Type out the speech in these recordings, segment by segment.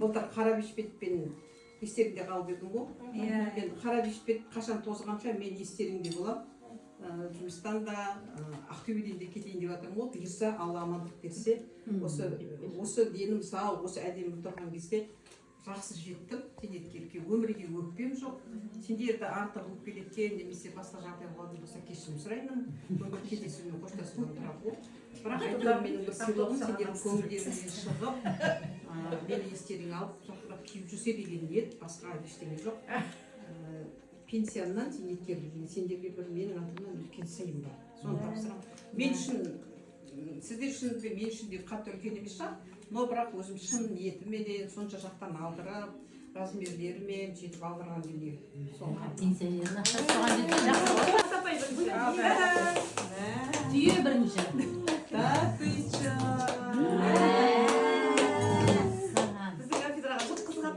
былтыр қара бешпетпен естеріңде қалып едім ғой. Мен қара бешпет қашан тозғанша мен естеріңде боламын. Жұмыстан да Ақтөбеден де кетейін деп жатырмын ғой. Бұйырса Алла амандық берсе, осы денім сау, осы әдемі тұрған кезде жақсы жеттім. Зейнеткерлікке өмірге өкпем жоқ. Сендерді артық өкпелеткен немесе басқа жағдай болған болса кешірім сұраймын. Мүмкін кездесу күні қоштасуға тұрады ғой. Бірақ әйтеуір менің бір сыйлығым сендердің көңілдеріңнен шығып, мені естеріңе алып жақсылап киіп жүрсе деген ниет, басқа ештеңе жоқ. Пенсиямнан зейнеткерлігіне сендерге бір менің атымнан үлкен сыйым бар. Соны тапсырамын. Мен үшін, сіздер үшін мен үшін де қатты үлкен емес шығар, но бірақ өзім шын ниетіменен сонша жақтан алдырып, размерлерімен жетіп алдырған дүние. Пенсионердің ақшасы соған жетпей түйе бірінші. Біздің кафедраға жұт қызға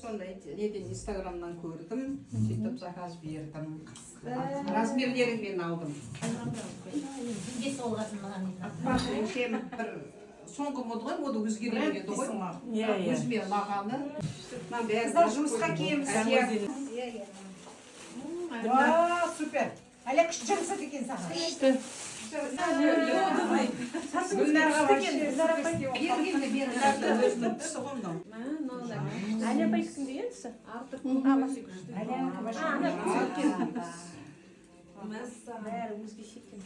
сондай неден инстаграмнан көрдім, сөйтіп заказ бердім. Размерлеріңмен алдым. Бес олғасын маған Сен бір соңғы мода ғой, мода өзгереді ғой. Өзіме мағаны. Қыздар жұмысқа киеміз. Супер. Әлі күшті жұмсады екен саған. Гүлнарға өзінің түсі ғомдау. Әлі байсың деген түсі? Артық амасы күшті. Бәрі өзгеше екен.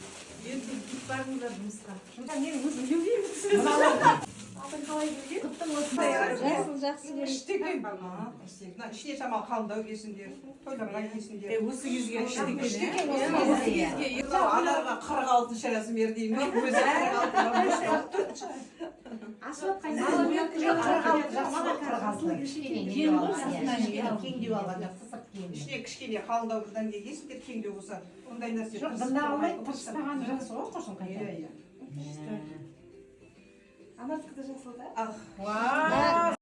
Енді кит барыңыздар жұмысқа. Сонда мен өзім білмеймін. Атын қалай білген? Жақсы Күшті екен. Ішіне шамал қалыңдау кесіңдер, тойларға кесіңдер. Осы кезге күшті екен. Аналарға 46 размер деймін. Өзі 46. Ашып отқан Ішіне кішкене қалыңдау бірден кесіңдер, кеңдеу болса. Ондай нәрсе. жоқ, бұнда алмай тырыспаған жақсы ғой, қошын қайда. Анадікі де жасыл да?